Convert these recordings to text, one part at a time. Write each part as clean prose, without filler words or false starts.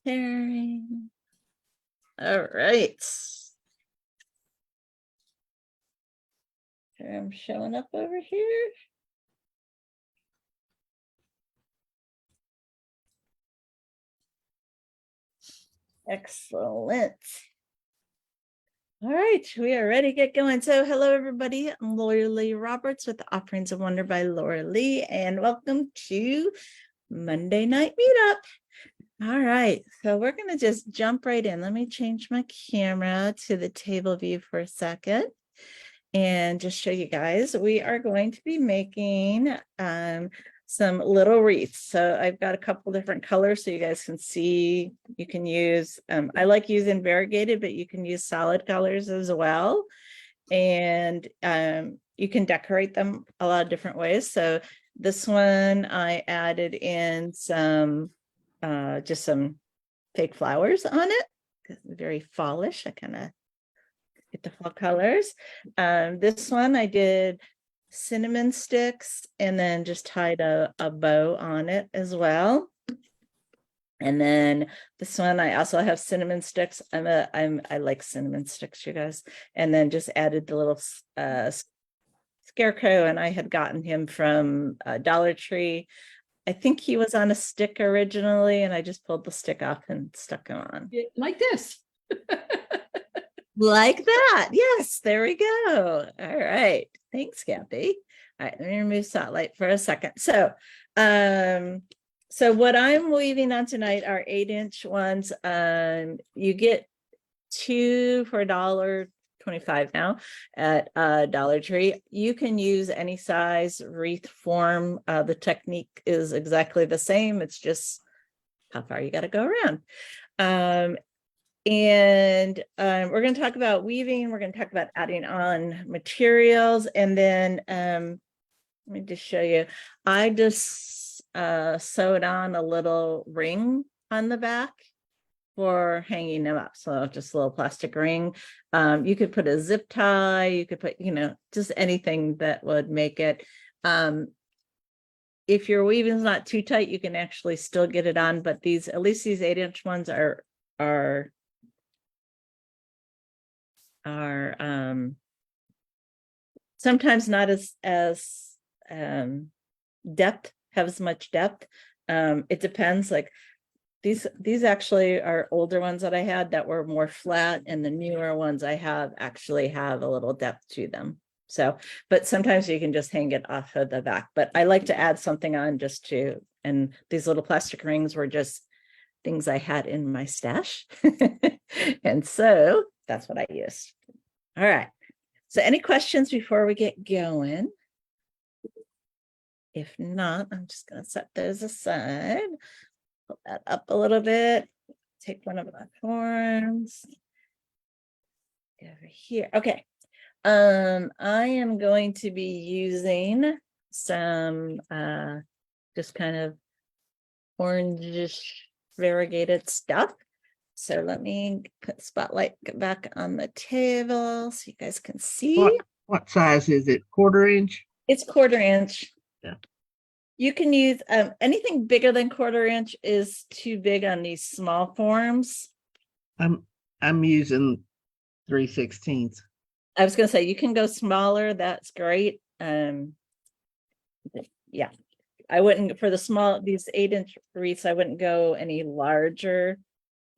Sharing. All right. Here I'm showing up over here. Excellent. All right, we are ready to get going. So hello, everybody. I'm Laura Lee Roberts with the Offerings of Wonder by Laura Lee, and welcome to Monday Night Meetup. All right, so we're going to just jump right in. Let me change my camera to the table view for a second and just show you guys. We are going to be making some little wreaths. So I've got a couple different colors so you guys can see. You can use, I like using variegated, but you can use solid colors as well. And you can decorate them a lot of different ways. So this one I added in some, just some fake flowers on it. It's very fallish. I kind of get the fall colors. This one I did cinnamon sticks and then just tied a bow on it as well. And then this one I also have cinnamon sticks. I like cinnamon sticks, you guys. And then just added the little scarecrow, and I had gotten him from Dollar Tree. I think he was on a stick originally, and I just pulled the stick off and stuck him on. Like this. Like that. Yes, there we go. All right. Thanks, Kathy. All right, let me remove Spotlight for a second. So what I'm weaving on tonight are 8-inch ones. You get 2 for $1.25 now at Dollar Tree. You can use any size wreath form. The technique is exactly the same. It's just how far you got to go around. And we're going to talk about weaving. We're going to talk about adding on materials. And then let me just show you. I just sewed on a little ring on the back for hanging them up. So just a little plastic ring. You could put a zip tie. You could put, just anything that would make it. If your weaving is not too tight, you can actually still get it on. But these, at least these 8-inch ones are sometimes not as depth, have as much depth. It depends. Like these actually are older ones that I had that were more flat, and the newer ones I have actually have a little depth to them. So, but sometimes you can just hang it off of the back. But I like to add something on just to, and these little plastic rings were just things I had in my stash. And so that's what I used. All right. So any questions before we get going? If not, I'm just going to set those aside. Pull that up a little bit. Take one of my forms. Over here. Okay. I am going to be using some just kind of orangish variegated stuff. So let me put Spotlight back on the table so you guys can see. What size is it? 1/4 inch? It's 1/4 inch. Yeah. You can use anything bigger than 1/4 inch is too big on these small forms. I'm using 3/16. I was going to say you can go smaller. That's great. Yeah, I wouldn't for the small, these 8-inch wreaths, I wouldn't go any larger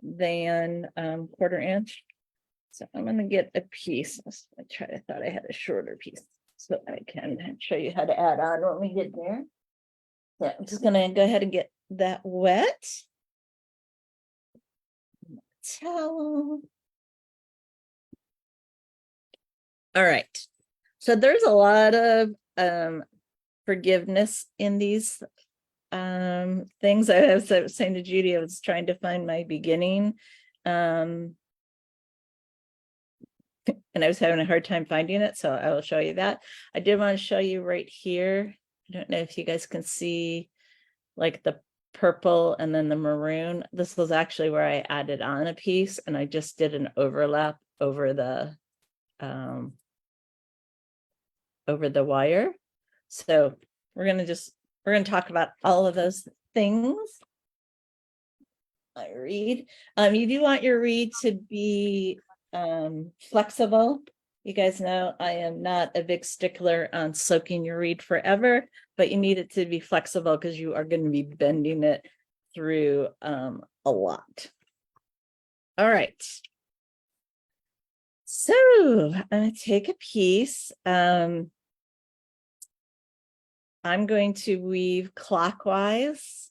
than 1/4 inch. So I'm going to get a piece. I thought I had a shorter piece so I can show you how to add on when we get there. So I'm just going to go ahead and get that wet. Towel. All right. So there's a lot of forgiveness in these things. I was saying to Judy, I was trying to find my beginning. And I was having a hard time finding it, so I will show you that. I did want to show you right here. I don't know if you guys can see like the purple and then the maroon. This was actually where I added on a piece, and I just did an overlap over the wire. So we're going to talk about all of those things. my reed. You do want your reed to be flexible. You guys know I am not a big stickler on soaking your reed forever, but you need it to be flexible because you are going to be bending it through a lot. All right. So I'm going to take a piece. I'm going to weave clockwise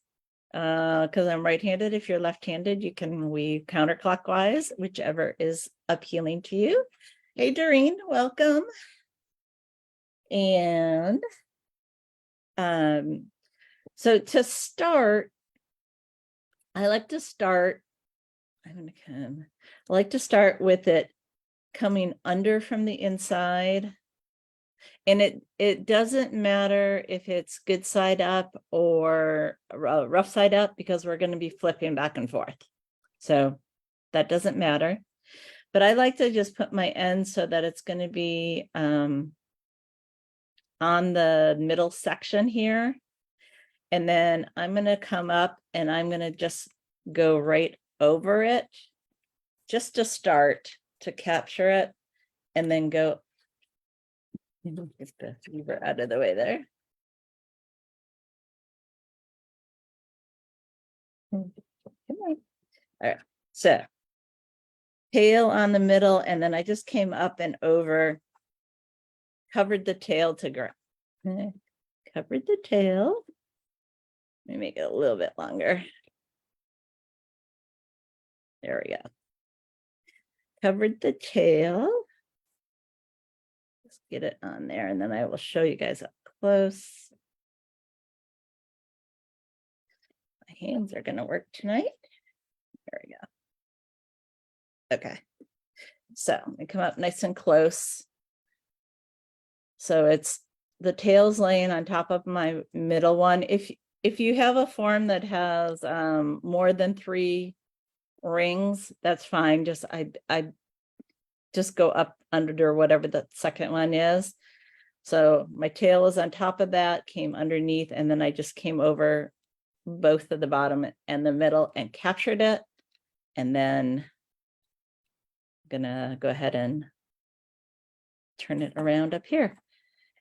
because I'm right-handed. If you're left-handed, you can weave counterclockwise, whichever is appealing to you. Hey, Doreen, welcome. And so to start, I like to start with it coming under from the inside. And it doesn't matter if it's good side up or rough side up, because we're going to be flipping back and forth. So that doesn't matter. But I like to just put my end so that it's going to be on the middle section here. And then I'm going to come up and I'm going to just go right over it just to start to capture it, and then go. Get the weaver out of the way there. Come on. All right, so tail on the middle, and then I just came up and over, covered the tail to ground. Covered the tail. Let me make it a little bit longer. There we go. Covered the tail. Let's get it on there, and then I will show you guys up close. My hands are going to work tonight. There we go. Okay. So I come up nice and close. So it's the tail's laying on top of my middle one. If you have a form that has more than 3 rings, that's fine. Just I just go up under whatever the second one is. So my tail is on top of that, came underneath, and then I just came over both of the bottom and the middle and captured it. And then I'm gonna go ahead and turn it around up here.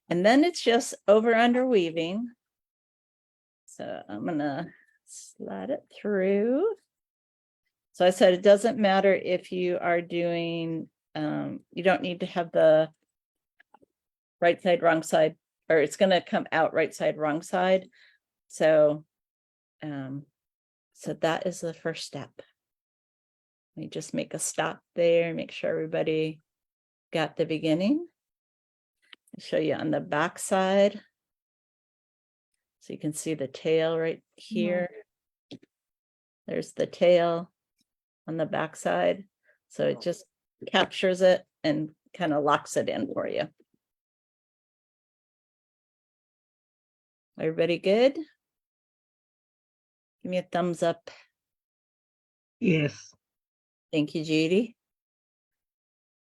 And then it's just over under weaving. So I'm gonna slide it through. So I said, it doesn't matter if you are doing, you don't need to have the right side, wrong side, or it's gonna come out right side, wrong side. So, so that is the first step. Let me just make a stop there, make sure everybody got the beginning. I'll show you on the back side. So you can see the tail right here. There's the tail on the back side. So it just captures it and kind of locks it in for you. Everybody good? Give me a thumbs up. Yes. Thank you, Judy.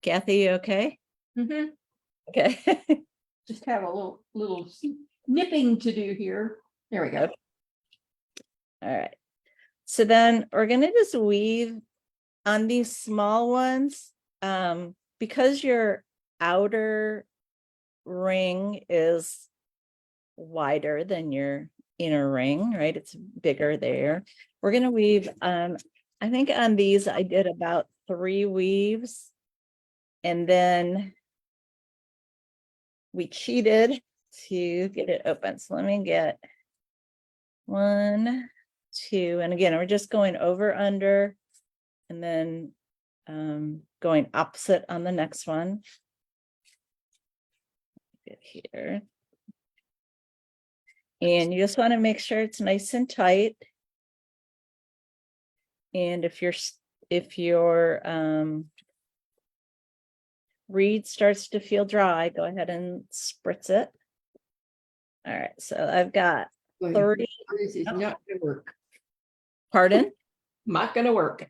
Kathy, you okay? Mm-hmm. Okay. Just have a little nipping to do here. There we go. Okay. All right. So then we're going to just weave on these small ones, because your outer ring is wider than your inner ring, right? It's bigger there. We're going to weave, I think on these I did about 3 weaves, and then we cheated to get it open. So let me get 1, 2, and again, we're just going over under, and then going opposite on the next one. Get here. And you just want to make sure it's nice and tight. And if your reed starts to feel dry, go ahead and spritz it. All right, so I've got 30. This is not going to work. Pardon? Not going to work.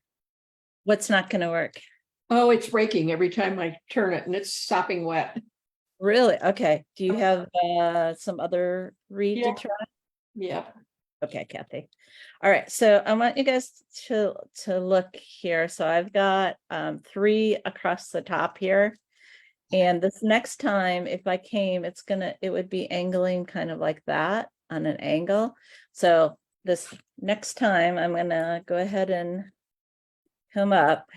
What's not going to work? Oh, it's breaking every time I turn it, and it's sopping wet. Really? Okay. Do you have some other reed to try? Yeah. Okay, Kathy. All right, so I want you guys to look here. So I've got 3 across the top here. And this next time, if I came, it would be angling kind of like that on an angle. So this next time I'm gonna go ahead and come up,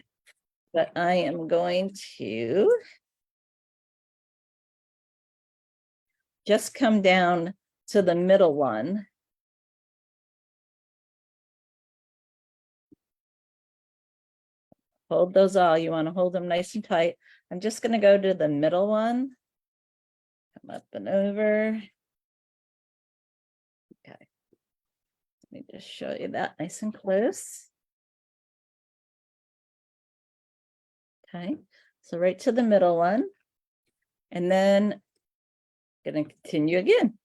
but I am going to just come down to the middle one. Hold those all. You want to hold them nice and tight. I'm just going to go to the middle one. Come up and over. Okay. Let me just show you that nice and close. Okay. So right to the middle one. And then going to continue again.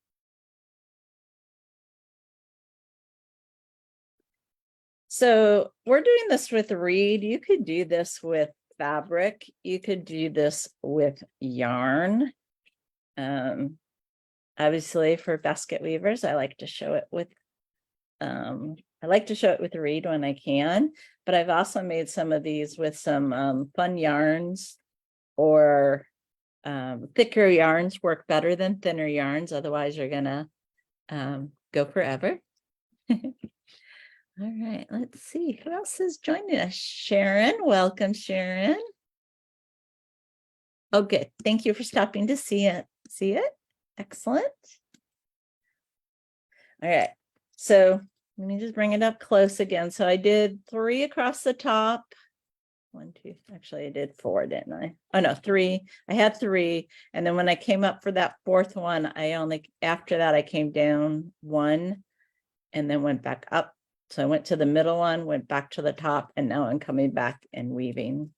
So we're doing this with reed. You could do this with fabric. You could do this with yarn. Obviously for basket weavers, I like to show it with reed when I can, but I've also made some of these with some fun yarns, or thicker yarns work better than thinner yarns. Otherwise you're gonna go forever. All right, let's see who else is joining us. Sharon, welcome, Sharon. Okay, thank you for stopping to see it. Excellent. All right, so let me just bring it up close again. So I did 3 across the top. 1, 2, actually I did 4, didn't I? Oh no, 3. I had 3. And then when I came up for that 4th one, after that I came down 1 and then went back up. So I went to the middle one, went back to the top, and now I'm coming back and weaving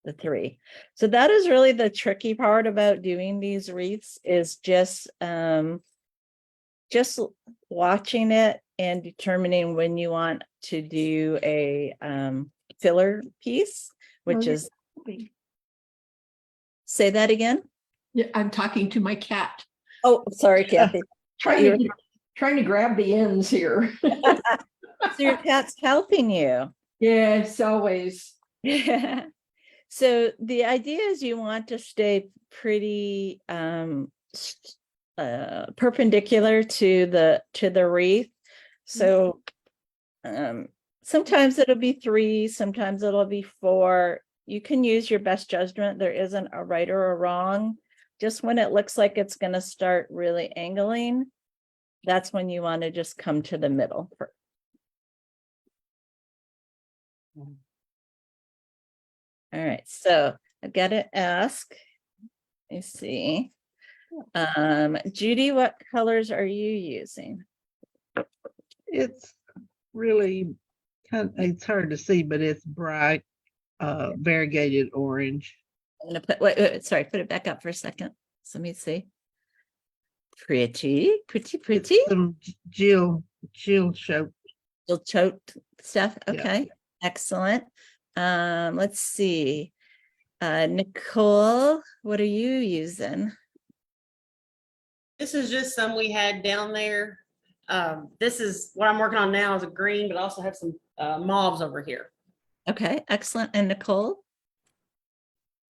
the 3. So that is really the tricky part about doing these wreaths, is just watching it and determining when you want to do a filler piece, which is, say that again. Yeah, I'm talking to my cat. Oh, sorry, Kathy. Trying to grab the ends here. So your cat's helping you. Yes, always. Yeah. So the idea is you want to stay pretty perpendicular to the wreath. So sometimes it'll be 3, sometimes it'll be 4. You can use your best judgment. There isn't a right or a wrong. Just when it looks like it's going to start really angling, that's when you want to just come to the middle. All right, so I've got to ask, let me see. Judy, what colors are you using? It's really it's hard to see, but it's bright, variegated orange. I'm gonna put, wait, sorry, put it back up for a second. So let me see. Pretty. Some Jill choke. You'll choked stuff. Yeah. Okay, excellent. Let's see. Nicole, what are you using? This is just some we had down there. This is what I'm working on now, is a green, but I also have some mauves over here. Okay, excellent. And Nicole?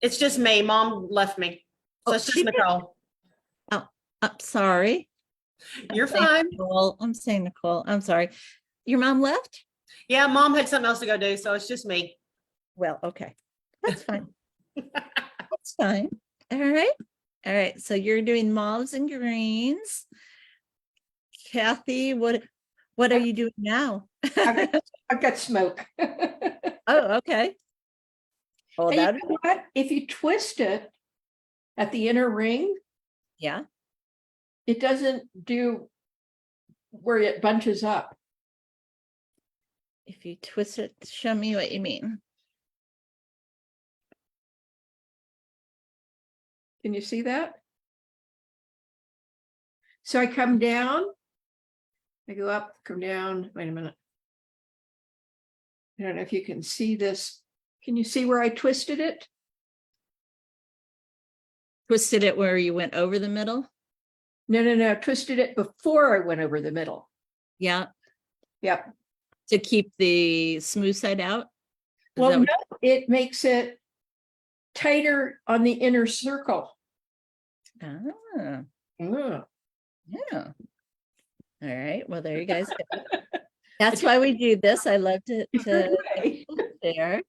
It's just me. Mom left me. So Oh, it's just she did? Nicole. Oh, sorry. You're fine. Nicole. I'm saying Nicole. I'm sorry. Your mom left? Yeah, Mom had something else to go do, so it's just me. Well, okay. That's fine. That's fine. All right. All right. So you're doing mauves and greens. Kathy, what are you doing now? I've got smoke. Oh, okay. Oh, And you that, know what? If you twist it at the inner ring, yeah. it doesn't do where it bunches up. If you twist it, show me what you mean. Can you see that? So I come down, I go up, come down. Wait a minute. I don't know if you can see this. Can you see where I twisted it? Twisted it where you went over the middle? No. Twisted it before I went over the middle. Yeah, Yep. to keep the smooth side out. Is Well, that no, what- it makes it tighter on the inner circle. Ah, Ugh. yeah. All right. Well, there you guys go. That's why we do this. I love to Right. share.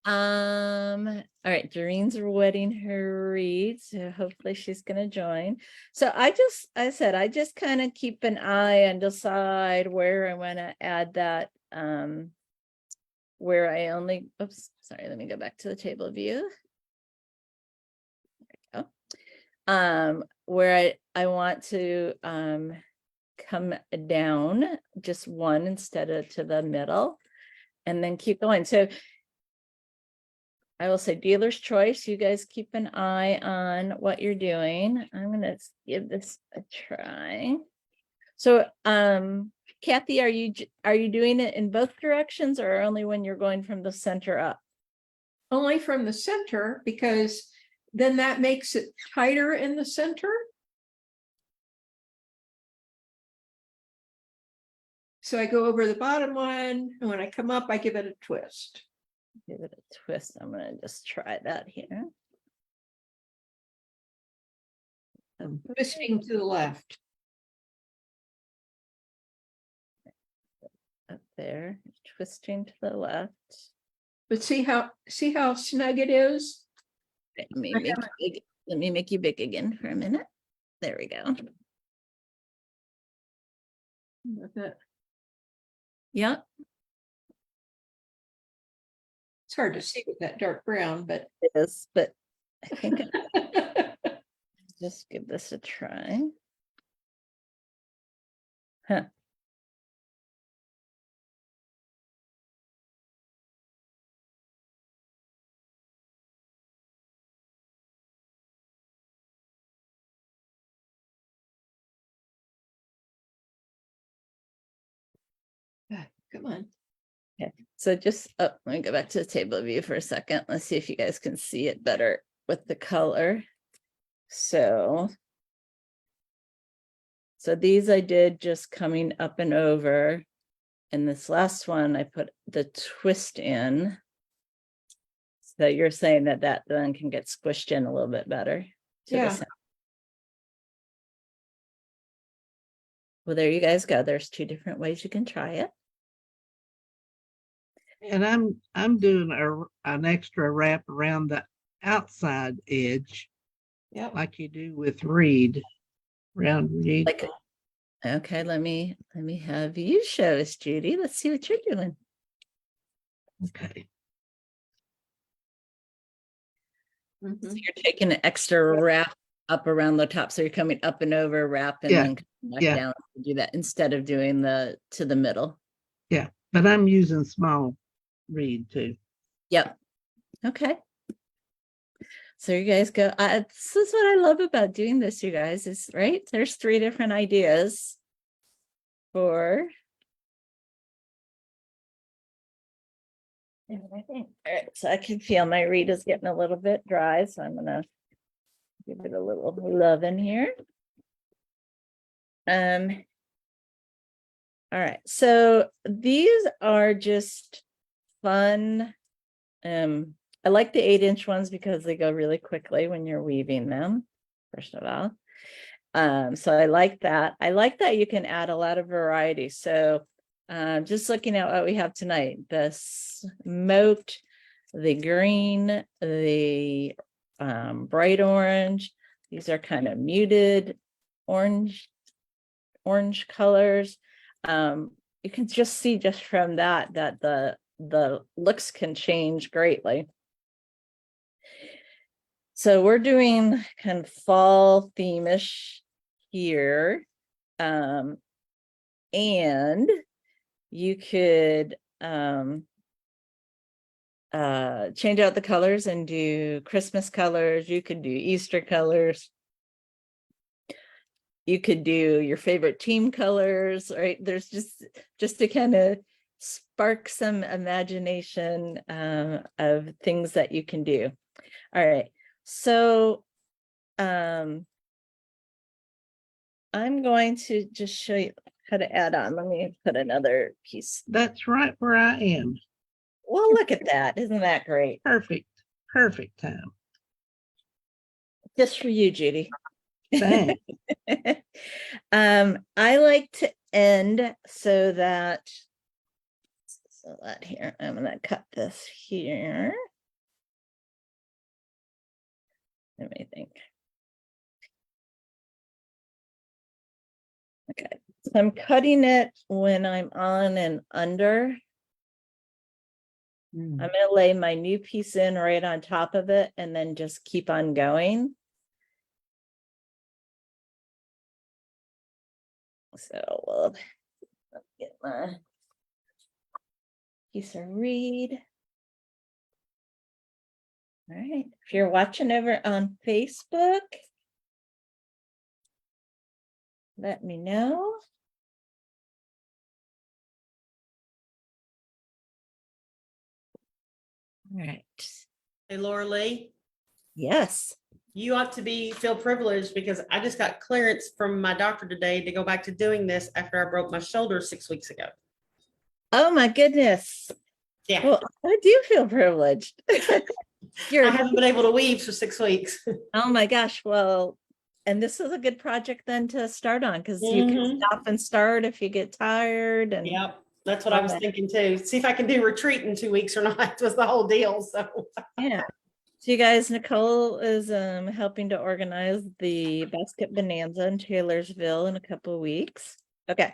All right, Doreen's wedding her read, so hopefully she's gonna join. So I just kind of keep an eye and decide where I want to add that, where I only, oops, sorry, let me go back to the table view. There we go. Where I want to come down just one instead of to the middle, and then keep going. So I will say dealer's choice. You guys keep an eye on what you're doing. I'm gonna give this a try. So, Kathy, are you doing it in both directions or only when you're going from the center up? Only from the center, because then that makes it tighter in the center. So I go over the bottom one, and when I come up, I give it a twist. Give it a twist. I'm gonna just try that here. Twisting to the left. Up there, twisting to the left. But see how snug it is? Let me make you big. Let me make you big again for a minute. There we go. With it. Yeah, It's hard to see with that dark brown, but it is, but I think I'll just give this a try. Huh. come on. So just, oh, let me go back to the table view for a second. Let's see if you guys can see it better with the color. So these I did just coming up and over. And this last one, I put the twist in. So you're saying that then can get squished in a little bit better. To the Yeah. center. Well, there you guys go. There's two different ways you can try it. And I'm doing an extra wrap around the outside edge, Yep. like you do with reed, round reed. Like, okay, let me have you show us, Judy. Let's see what you're doing. Okay. Mhm. So you're taking an extra wrap up around the top. So you're coming up and over, wrap, and Yeah, then coming back yeah. down to do that instead of doing to the middle. Yeah, but I'm using small reed too. Yep. Okay. So you guys go. This is what I love about doing this, you guys, is right. There's three different ideas for everything. All right, so I can feel my reed is getting a little bit dry, so I'm gonna give it a little love in here. All right, so these are just fun. I like the 8-inch ones because they go really quickly when you're weaving them, first of all. So I like that. I like that you can add a lot of variety. So just looking at what we have tonight, the smoked, the green, the bright orange. These are kind of muted orange colors. You can just see just from that the looks can change greatly. So we're doing kind of fall theme-ish here. And you could change out the colors and do Christmas colors. You could do Easter colors. You could do your favorite team colors, right? There's just to kind of spark some imagination of things that you can do. All right. So I'm going to just show you, how to add on. Let me put another piece. That's right where I am. Well, look at that. Isn't that great? Perfect. Perfect time. Just for you, Judy. Thanks. I like to end so that here, I'm gonna cut this here. Let me think. Okay, so I'm cutting it when I'm on and under. I'm gonna lay my new piece in right on top of it and then just keep on going. So we'll get my piece of reed. All right, if you're watching over on Facebook, let me know. All right. Hey, Laura Lee, Yes. you ought to feel privileged because I just got clearance from my doctor today to go back to doing this after I broke my shoulder 6 weeks ago. Oh my goodness. Yeah, Well, I do feel privileged. I You're, haven't been able to weave for 6 weeks. oh my gosh. Well, and this is a good project then to start on because you can Mhm. stop and start if you get tired and Yep, that's what I was Okay. thinking too. See if I can do retreat in 2 weeks or not was the whole deal. So yeah. So you guys, Nicole is helping to organize the basket bonanza in Taylorsville in a couple of weeks. Okay.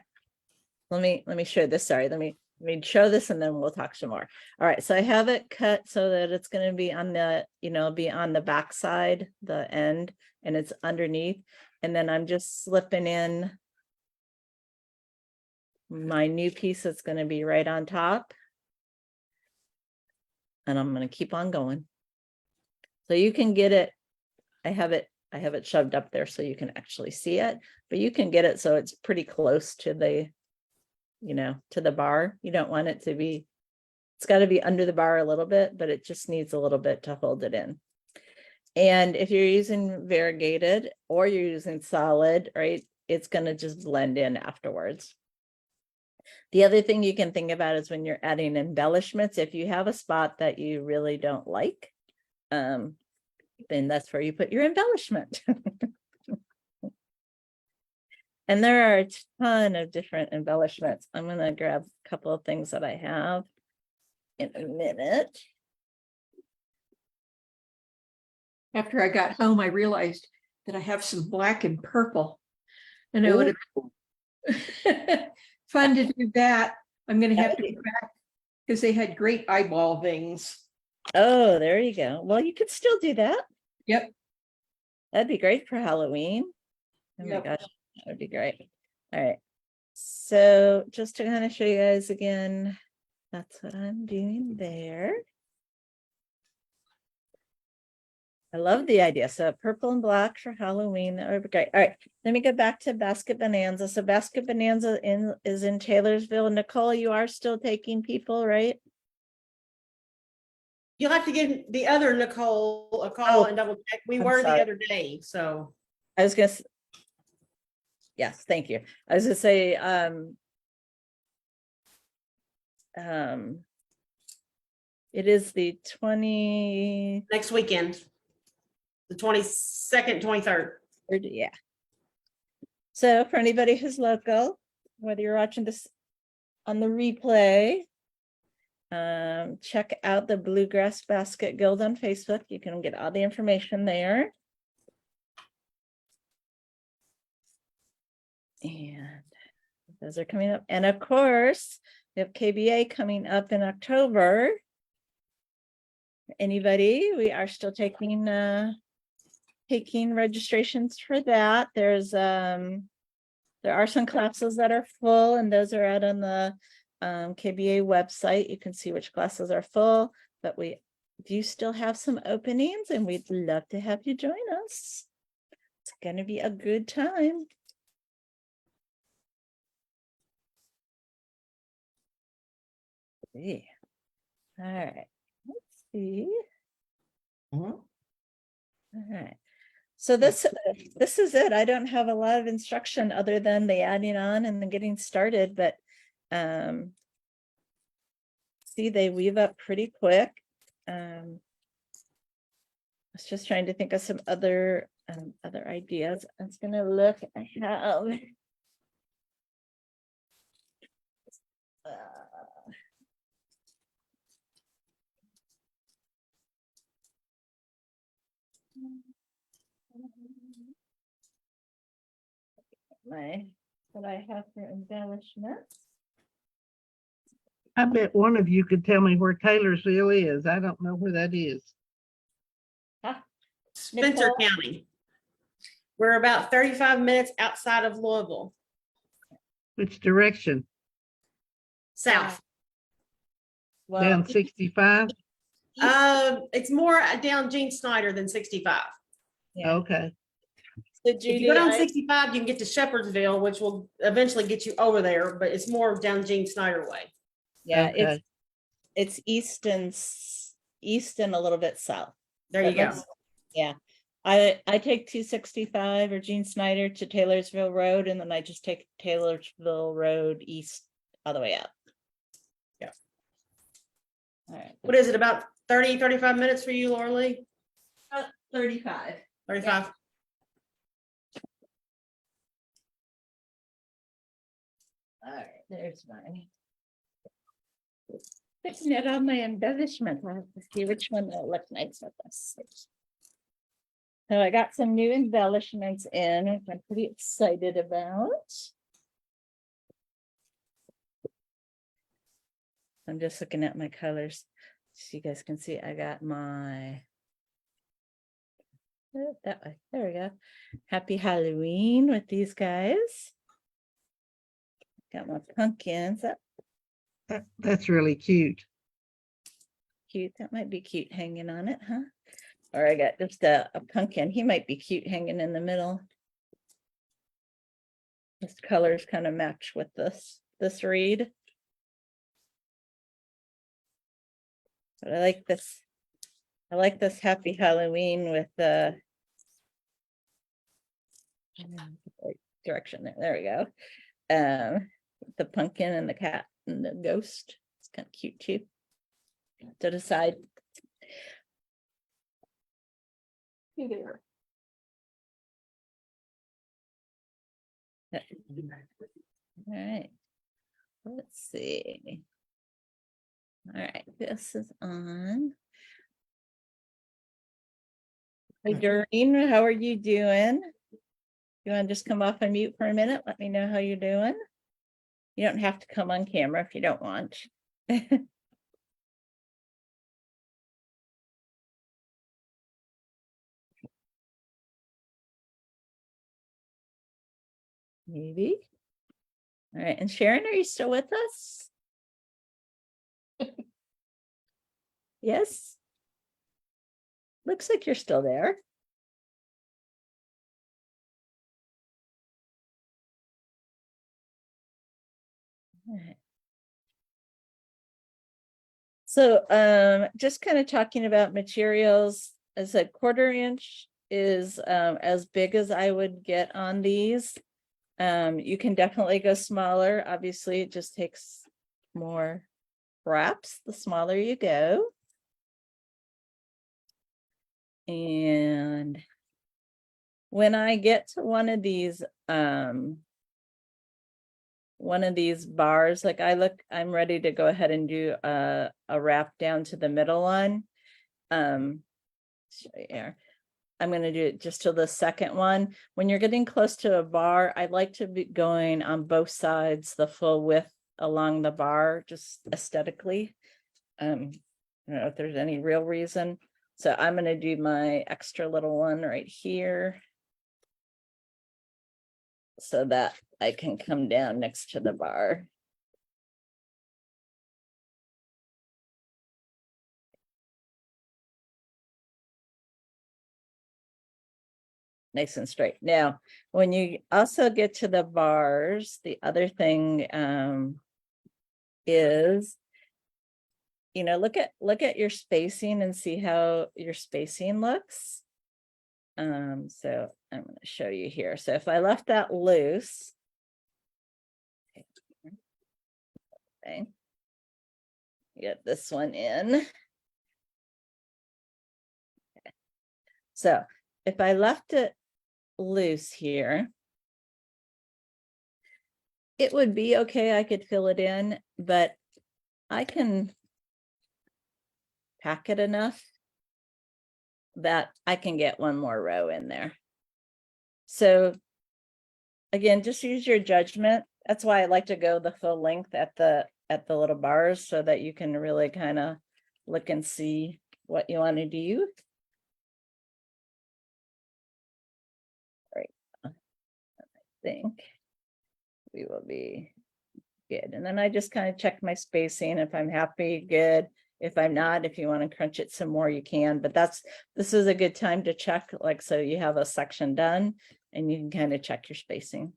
Let me show this. Sorry, let me show this and then we'll talk some more. All right, so I have it cut so that it's going to be on the, be on the back side, the end, and it's underneath. And then I'm just slipping in my new piece that's going to be right on top. And I'm going to keep on going. So you can get it. I have it shoved up there so you can actually see it, but you can get it so it's pretty close to the, to the bar. You don't want it to be, it's got to be under the bar a little bit, but it just needs a little bit to hold it in. And if you're using variegated or you're using solid, right, it's going to just blend in afterwards. The other thing you can think about is when you're adding embellishments, if you have a spot that you really don't like, then that's where you put your embellishment. And there are a ton of different embellishments. I'm going to grab a couple of things that I have in a minute. After I got home, I realized that I have some black and purple. And it would have fun to do that. I'm gonna have to go back because they had great eyeball things. Oh, there you go. Well, you could still do that. Yep. That'd be great for Halloween. Oh my Yep. gosh, that would be great. All right. So just to kind of show you guys again, that's what I'm doing there. I love the idea. So purple and black for Halloween. That would be great. All right. Let me go back to Basket Bonanza. So Basket Bonanza is in Taylorsville. Nicole, you are still taking people, right? you'll have to give the other Nicole a call Oh, and double check. We I'm were sorry. the other day, so I was gonna. Yes, thank you. I was gonna say, it is the 20. next weekend, the 22nd, 23rd. Yeah. So for anybody who's local, whether you're watching this on the replay, check out the Bluegrass Basket Guild on Facebook. You can get all the information there. And those are coming up. And of course, we have KBA coming up in October. Anybody, we are still taking registrations for that. There are some classes that are full, and those are out on the KBA website. You can see which classes are full, but we do still have some openings, and we'd love to have you join us. It's going to be a good time. Yeah. All right. Let's see. All right. So this is it. I don't have a lot of instruction other than the adding on and the getting started, but see, they weave up pretty quick. I was just trying to think of some other ideas. I was gonna look. I have what I have for embellishments. I bet one of you could tell me where Taylorsville is. I don't know where that is. Spencer Nicole? County. We're about 35 minutes outside of Louisville, Which direction? south. Well, Down 65? It's more down Gene Snyder than 65. yeah. Okay. So If you Judy, go down I- 65, you can get to Shepherdsville, which will eventually get you over there, but it's more down Gene Snyder way. yeah, Okay. it's east and a little bit south. There you But go. let's- Yeah, I take 265 or Gene Snyder to Taylorsville Road, and then I just take Taylorsville Road east all the way up. Yeah. All right. What is it, about 30, 35 minutes for you, Laura Lee? 35. 35? All right, there's mine. Picking it on my embellishment. I have to see which one will look nice with this. So I got some new embellishments in, which I'm pretty excited about. I'm just looking at my colors. So you guys can see I got my that way. There we go. Happy Halloween with these guys. Got my pumpkins. That's really cute. Cute. That might be cute hanging on it, huh? Or I got just a pumpkin. He might be cute hanging in the middle. This colors kind of match with this reed. But I like this. I like this Happy Halloween with the direction there. There we go. The pumpkin and the cat and the ghost. It's kind of cute too. To the side. There. All right. Let's see. All right, this is on. Hey, Doreen, how are you doing? You want to just come off and mute for a minute? Let me know how you're doing. You don't have to come on camera if you don't want. Maybe. All right, and Sharon, are you still with us? Yes. Looks like you're still there. All right. So just kind of talking about materials, as a 1/4 inch is as big as I would get on these. You can definitely go smaller. Obviously, it just takes more wraps the smaller you go. And when I get to one of these bars, like I'm ready to go ahead and do a wrap down to the middle one. Show you here. I'm going to do it just to the second one. When you're getting close to a bar, I like to be going on both sides, the full width along the bar, just aesthetically. I don't know if there's any real reason. So I'm going to do my extra little one right here, so that I can come down next to the bar. Nice and straight. Now, when you also get to the bars, the other thing is, look at your spacing and see how your spacing looks. So I'm going to show you here. So if I left that loose, okay, get this one in. So if I left it loose here, it would be okay. I could fill it in, but I can pack it enough that I can get one more row in there. So again, just use your judgment. That's why I like to go the full length at the little bars so that you can really kind of look and see what you want to do. Right. I think we will be good. And then I just kind of check my spacing. If I'm happy, good. If I'm not, if you want to crunch it some more, you can. But this is a good time to check, like, so you have a section done and you can kind of check your spacing.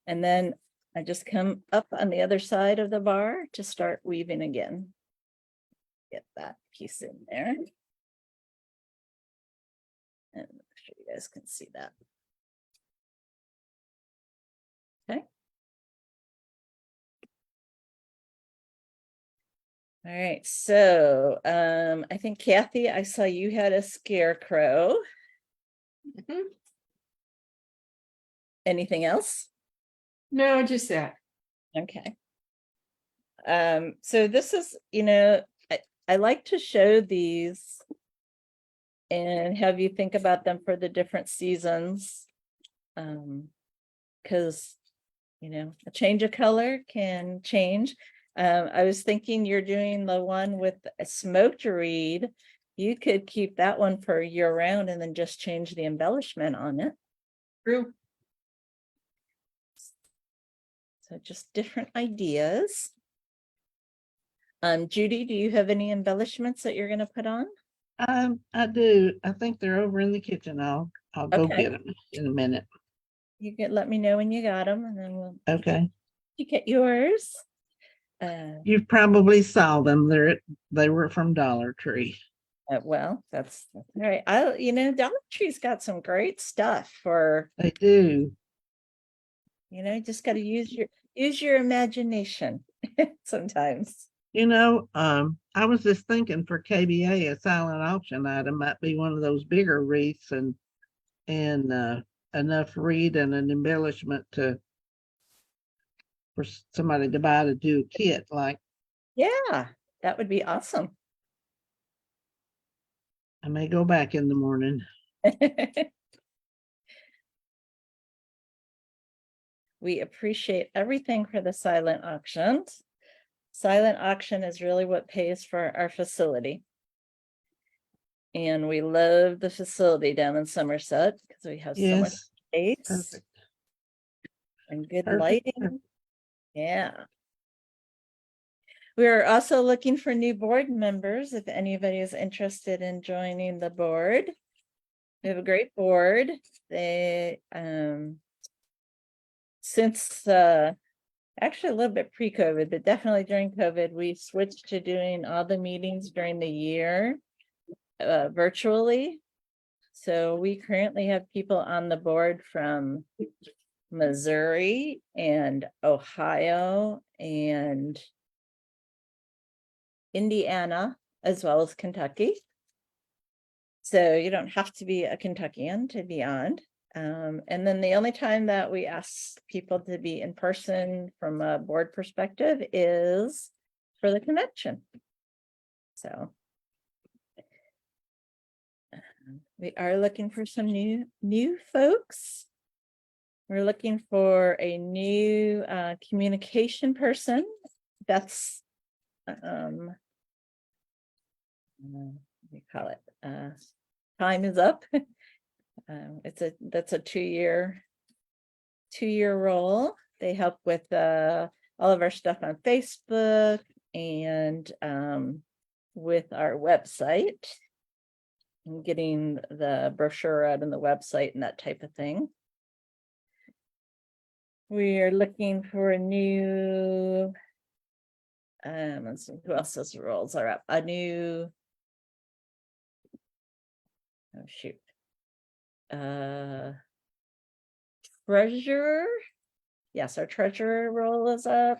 And then I just come up on the other side of the bar to start weaving again. Get that piece in there. And I'm sure you guys can see that. Okay. All right, so I think Kathy, I saw you had a scarecrow. Mhm. Anything else? No, just that. Okay. So this is, I like to show these and have you think about them for the different seasons. Because, a change of color can change. I was thinking you're doing the one with a smoked reed. You could keep that one for year round and then just change the embellishment on it. True. So just different ideas. Judy, do you have any embellishments that you're going to put on? I do. I think they're over in the kitchen. I'll go Okay. get them in a minute. You can let me know when you got them, and then we'll Okay. you get yours. You probably saw them. They were from Dollar Tree. Well, that's all right. Dollar Tree's got some great stuff for, They do. just got to use your imagination sometimes. I was just thinking for KBA, a silent auction item might be one of those bigger wreaths and enough reed and an embellishment for somebody to buy to do a kit. Like, Yeah, that would be awesome. I may go back in the morning. We appreciate everything for the silent auctions. Silent auction is really what pays for our facility. And we love the facility down in Somerset because we have so much Yes. space Perfect. and good Perfect. lighting. Yeah. We're also looking for new board members if anybody is interested in joining the board. We have a great board. They since actually a little bit pre-COVID, but definitely during COVID, we switched to doing all the meetings during the year virtually. So we currently have people on the board from Missouri and Ohio and Indiana, as well as Kentucky. So you don't have to be a Kentuckian to be on. And then the only time that we ask people to be in person from a board perspective is for the convention. So we are looking for some new folks. We're looking for a new communication person. That's what do you call it? Time is up. That's a two-year role. They help with all of our stuff on Facebook and with our website and getting the brochure out on the website and that type of thing. We are looking for a new let's see who else's roles are up. Oh shoot. treasurer. Yes, our treasurer role is up.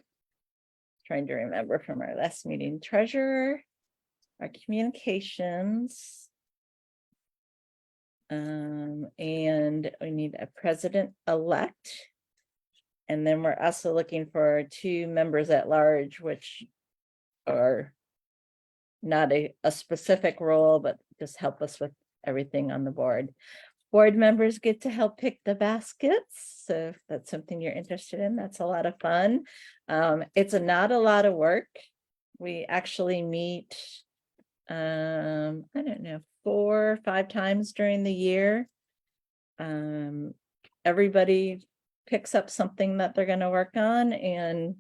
Trying to remember from our last meeting, treasurer, our communications. And we need a president-elect. And then we're also looking for 2 members at large, which are not a specific role, but just help us with everything on the board. Board members get to help pick the baskets. So if that's something you're interested in, that's a lot of fun. It's not a lot of work. We actually meet, I don't know, 4 or 5 times during the year. Everybody picks up something that they're going to work on, and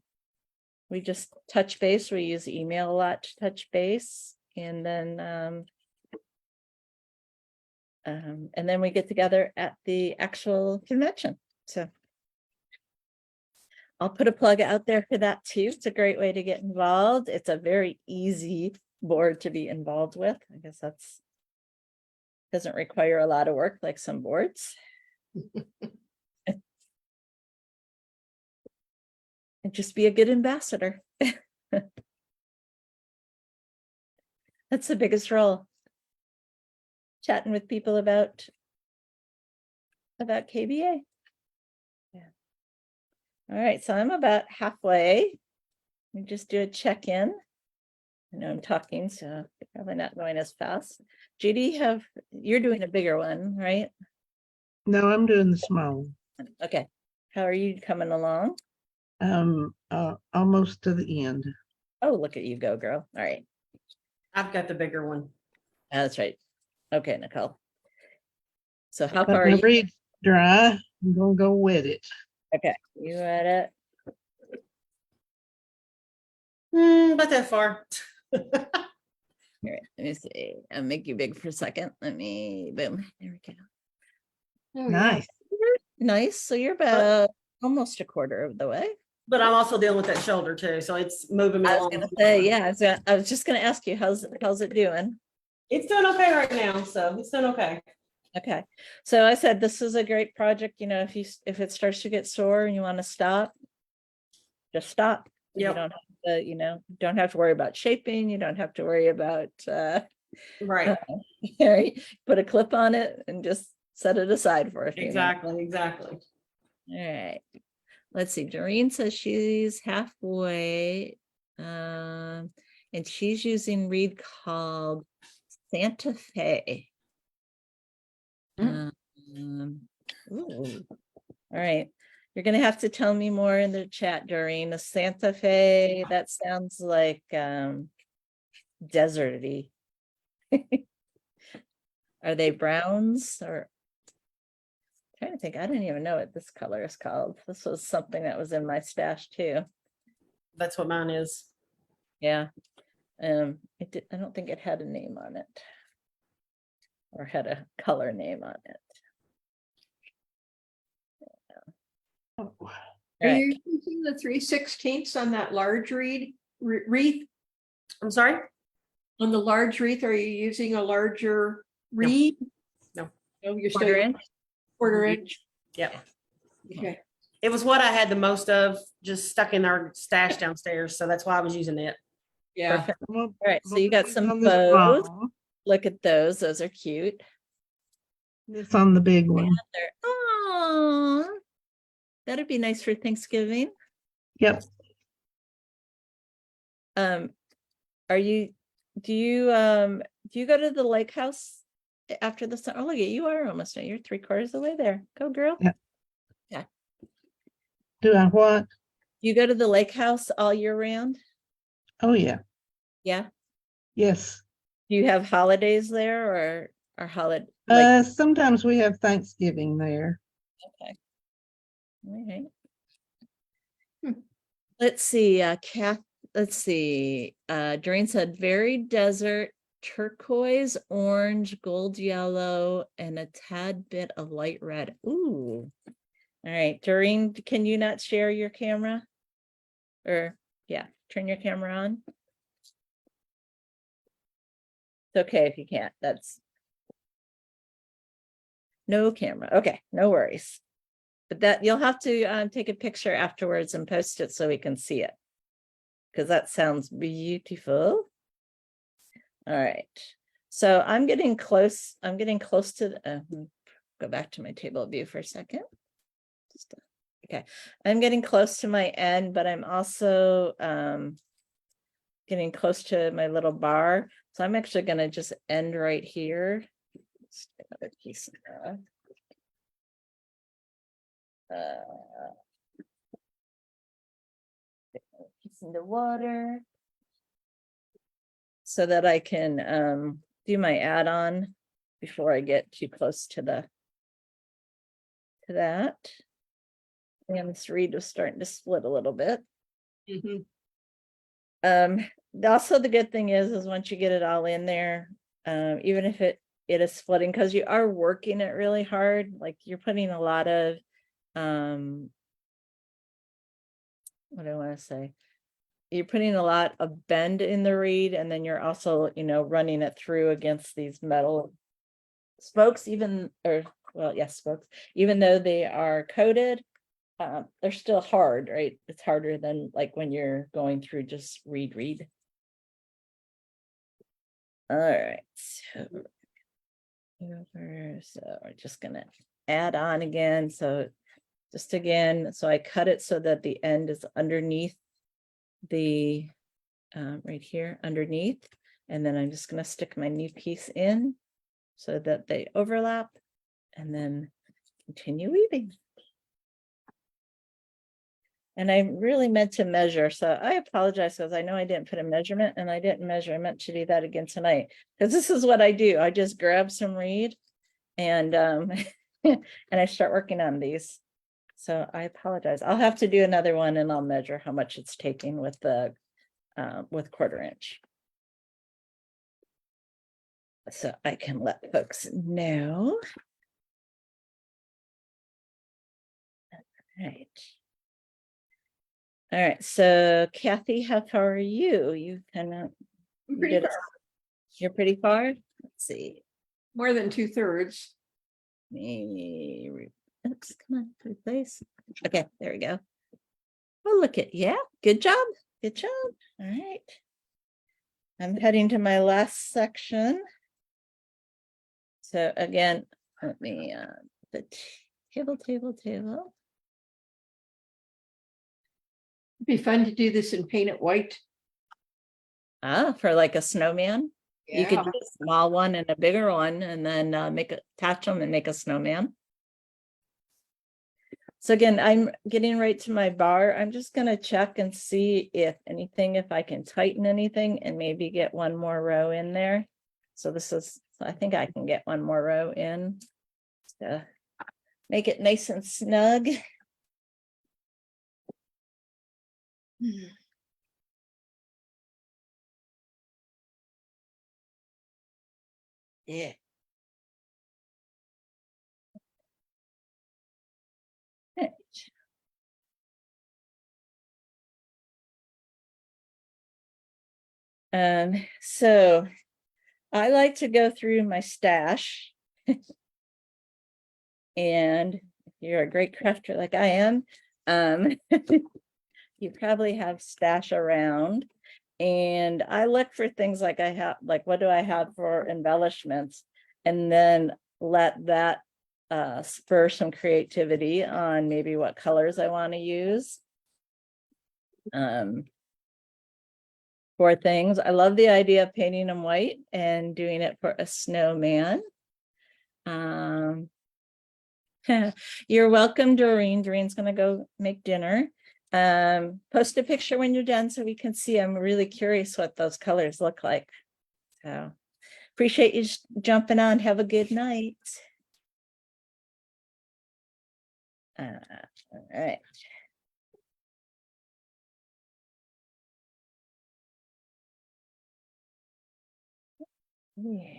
we just touch base. We use email a lot to touch base, and then we get together at the actual convention. So I'll put a plug out there for that too. It's a great way to get involved. It's a very easy board to be involved with. I guess doesn't require a lot of work like some boards. And just be a good ambassador. That's the biggest role. Chatting with people about KBA. Yeah. All right, so I'm about halfway. Let me just do a check-in. I know I'm talking, so probably not going as fast. Judy, you're doing a bigger one, right? No, I'm doing the small. Okay. How are you coming along? Almost to the end. Oh, look at you go, girl. All right. I've got the bigger one. That's right. Okay, Nicole. So how But far are my you? reed's dry. I'm gonna go with it. Okay, you at it? Not that far. All right, let me see. I'll make you big for a second. Boom. There we go. Oh, yeah. Nice. Nice. So you're about almost a quarter of the way. But I'm also dealing with that shoulder too, so it's moving me I was along. gonna say, yeah, I was just gonna ask you, how's it doing? It's doing okay right now, so it's doing okay. Okay, so I said this is a great project. You know, if it starts to get sore and you want to stop, just stop. You Yep. don't have to, don't have to worry about shaping. You don't have to worry about Right. put a clip on it and just set it aside for a few minutes. Exactly. All right. Let's see. Doreen says she's halfway. And she's using read called Santa Fe. Mm. Ooh. All right. You're gonna have to tell me more in the chat, Doreen. The Santa Fe, that sounds like deserty. Are they browns or trying to think? I didn't even know what this color is called. This was something that was in my stash too. That's what mine is. Yeah. I don't think it had a name on it or had a color name on it. Oh, All Are right. you using the 3/16 on that large wreath? I'm sorry? On the large wreath, are you using a larger reed? No. No, you're still Quarter using inch? quarter inch. Yep. Okay. It was what I had the most of, just stuck in our stash downstairs, so that's why I was using it. Yeah. Perfect. well, All right. So you got it's some on the bows. small, Look at those. Those are cute. it's on the big one. Oh, that'd be nice for Thanksgiving. Yep. Do you go to the lake house after the sun? Oh, look at you are almost done. You're 3/4 of the way there. Go, girl. Yeah. Yeah. Do I what? You go to the lake house all year round? Oh, yeah. Yeah. Yes. Do you have holidays there or holiday? Like, Sometimes we have Thanksgiving there. okay. All right. Hmm. Let's see. Let's see. Doreen said varied desert, turquoise, orange, gold yellow, and a tad bit of light red. Ooh. All right. Doreen, can you not share your camera? Or yeah, turn your camera on. It's okay if you can't. That's No camera. Okay, no worries. But that you'll have to take a picture afterwards and post it so we can see it. Because that sounds beautiful. All right. So I'm getting close. I'm getting close to go back to my table view for a second. Okay. I'm getting close to my end, but I'm also getting close to my little bar. So I'm actually going to just end right here. Let's get another piece of piece in the water so that I can do my add-on before I get too close to that. And this reed was starting to split a little bit. Mhm. Also the good thing is once you get it all in there, even if it is splitting, because you are working it really hard, like you're putting a lot of what do I want to say? You're putting a lot of bend in the reed, and then you're also, running it through against these metal spokes, spokes, even though they are coated, they're still hard, right? It's harder than like when you're going through just reed. All right, so we're just gonna add on again. So just again, so I cut it so that the end is underneath the right here underneath, and then I'm just gonna stick my new piece in so that they overlap, and then continue weaving. And I really meant to measure, so I apologize because I know I didn't put a measurement and I didn't measure. I meant to do that again tonight because this is what I do. I just grab some reed and and I start working on these. So I apologize. I'll have to do another one and I'll measure how much it's taking with the with 1/4 inch. So I can let folks know. Right. All right. So Kathy, how far are you? You kind of Pretty far, you're pretty far. Let's see. more than 2/3. Oops, come on, replace. Okay, there we go. Oh, look at good job. Good job. All right. I'm heading to my last section. So again, let me the table. It'd be fun to do this and paint it white. For like a snowman. You could Yeah. do a small one and a bigger one and then attach them and make a snowman. So again, I'm getting right to my bar. I'm just going to check and see if I can tighten anything and maybe get one more row in there. So I think I can get one more row in to make it nice and snug. Yeah. So I like to go through my stash. And if you're a great crafter like I am, you probably have stash around. And I look for things like what do I have for embellishments? And then let that spur some creativity on maybe what colors I want to use. For things. I love the idea of painting them white and doing it for a snowman. You're welcome, Doreen. Doreen's gonna go make dinner. Post a picture when you're done so we can see. I'm really curious what those colors look like. So appreciate you jumping on. Have a good night. All right. Yeah.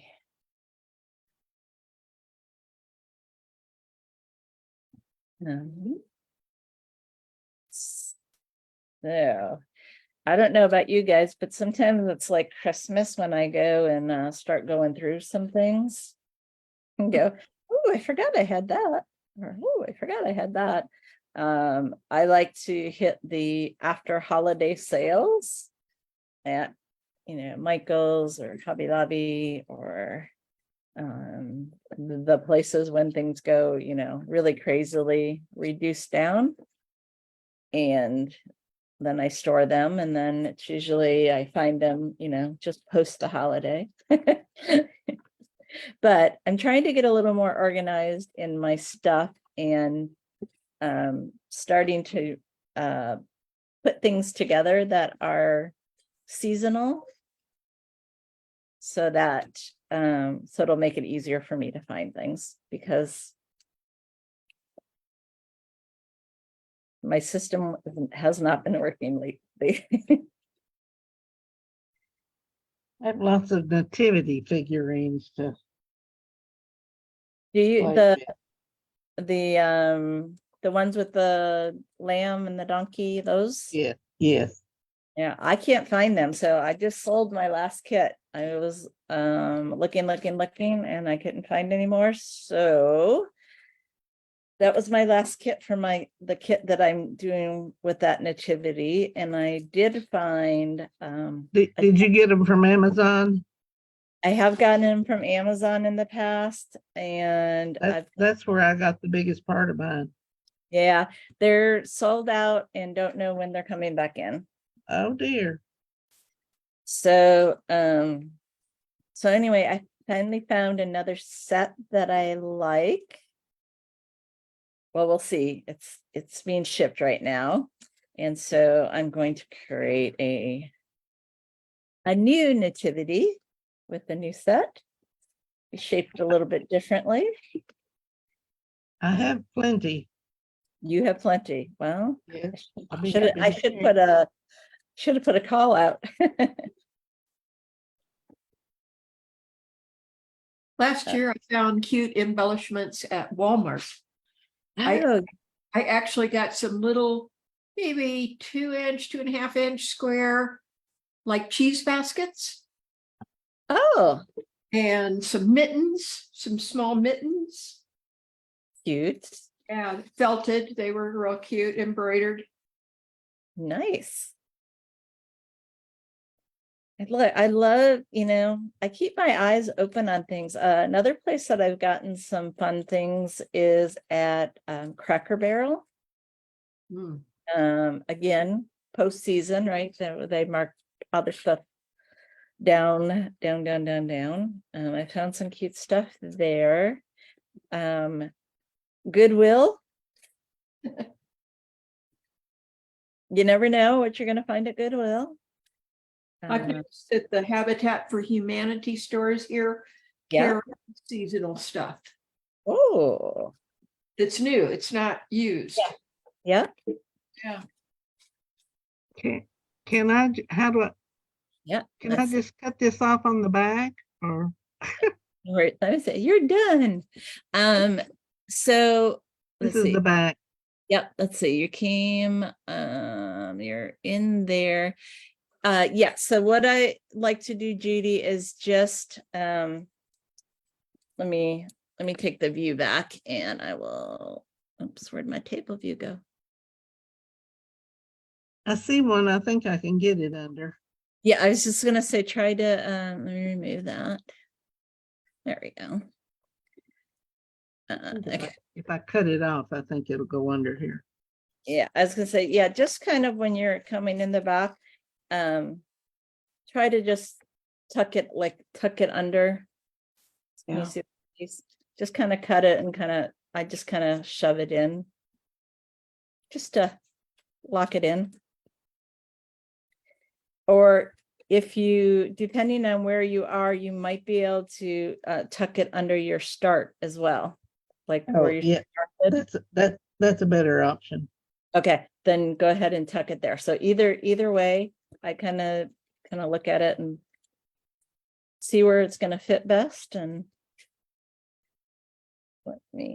So I don't know about you guys, but sometimes it's like Christmas when I go and start going through some things and go, oh, I forgot I had that. Or, oh, I forgot I had that. I like to hit the after holiday sales at, Michael's or Hobby Lobby or the places when things go, really crazily reduced down. And then I store them, and then it's usually I find them, just post the holiday. But I'm trying to get a little more organized in my stuff and starting to put things together that are seasonal so that so it'll make it easier for me to find things, because my system has not been working lately. I have lots of nativity figurines to Do you play with. the ones with the lamb and the donkey, those? Yeah, yes. Yeah, I can't find them, so I just sold my last kit. I was looking, and I couldn't find any more. So that was my last kit for the kit that I'm doing with that nativity. And I did find Did you get them from Amazon? I have gotten them from Amazon in the past, and That's where I got the biggest part of mine. yeah, they're sold out and don't know when they're coming back in. Oh dear. So anyway, I finally found another set that I like. Well, we'll see. It's being shipped right now. And so I'm going to create a new nativity with the new set. Shaped a little bit differently. I have plenty. You have plenty. Well, Yes. I should have put a call out. Last year, I found cute embellishments at Walmart. Oh, I actually got some little, maybe 2-inch, 2.5-inch square, like cheese baskets, oh, and some mittens, some small mittens. cute. And felted. They were real cute, embroidered. Nice. I love, I keep my eyes open on things. Another place that I've gotten some fun things is at Cracker Barrel. Again, postseason, right? So they mark other stuff down. I found some cute stuff there. Goodwill. You never know what you're going to find at Goodwill. I noticed that the Habitat for Humanity stores here Yeah. carry seasonal stuff. Oh, It's new. It's not used. yeah. Yeah. Can I, how do I, Yeah. can I just cut this off on the back or? Right. Let me say you're done. So This let's is see. the back. Yep. Let's see. You came. You're in there. Yeah. So what I like to do, Judy, is just let me take the view back, and I will. Oops, where'd my table view go? I see one. I think I can get it under. Yeah, I was just gonna say try to let me remove that. There we go. Okay. If I cut it off, I think it'll go under here. Yeah, I was gonna say, yeah, just kind of when you're coming in the back, try to just tuck it under. Can you Yeah. see? Just kind of cut it and I just kind of shove it in just to lock it in. Or if you, depending on where you are, you might be able to tuck it under your start as well. Like where you started. That's a better option. Okay, then go ahead and tuck it there. So either way, I kind of look at it and see where it's going to fit best. And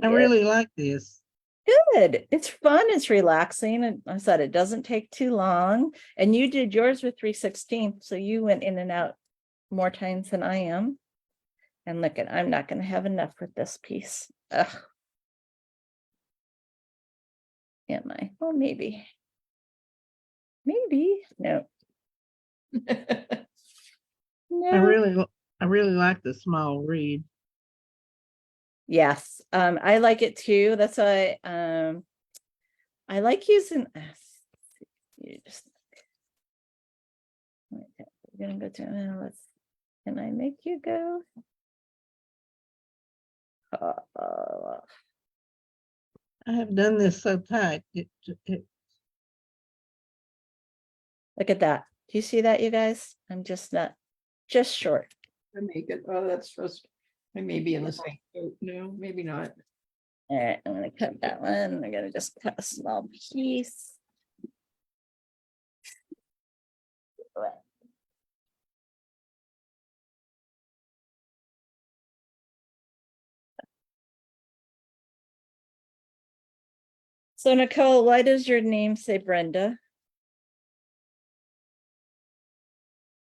I really like this. Good. It's fun. It's relaxing. And I said it doesn't take too long. And you did yours with 3/16, so you went in and out more times than I am. And look, I'm not going to have enough with this piece. Ugh. Am I? Well, maybe. Maybe. No. I No. really like the small reed. Yes. I like it too. That's why I like using you just we're gonna go to let's can I make you go? I have done this so tight. Look at that. Do you see that, you guys? I'm just not just short. I make it, oh, that's just, I may be in the same boat. No, maybe not. All right, I'm gonna cut that one. I'm gonna just cut a small piece. So Nicole, why does your name say Brenda?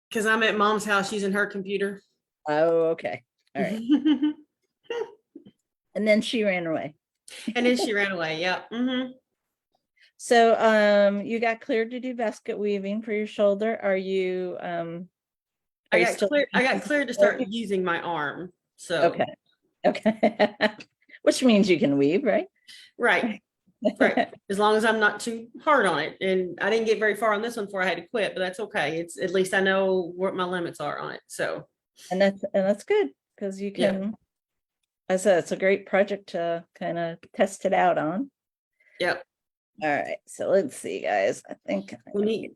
Because I'm at mom's house using her computer. Oh, okay. All right. And And then she ran away. then she ran away. Yep. So you got cleared to do basket weaving for your shoulder. Are you are you still I got cleared to start using my arm. So okay. Okay. Which means you can weave, right? right. Right. As long as I'm not too hard on it. And I didn't get very far on this one before I had to quit, but that's okay. It's at least I know what my limits are on it. So And that's good because you Yeah. can, as I said, it's a great project to kind of test it out on. yep. All right, so let's see, guys. I think We need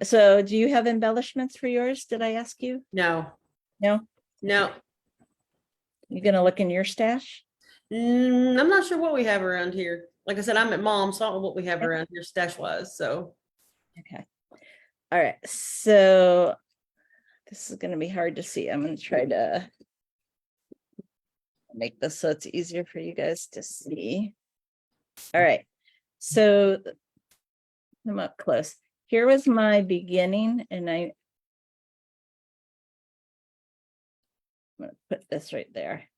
so do you have embellishments for yours? Did I ask you? no. No? No. You gonna look in your stash? I'm not sure what we have around here. Like I said, I'm at mom's, so I don't know what we have Okay. around here stash wise. So Okay. All right, so this is gonna be hard to see. I'm gonna try to make this so it's easier for you guys to see. All right, so I'm up close. Here was my beginning, and I'm gonna put this right there.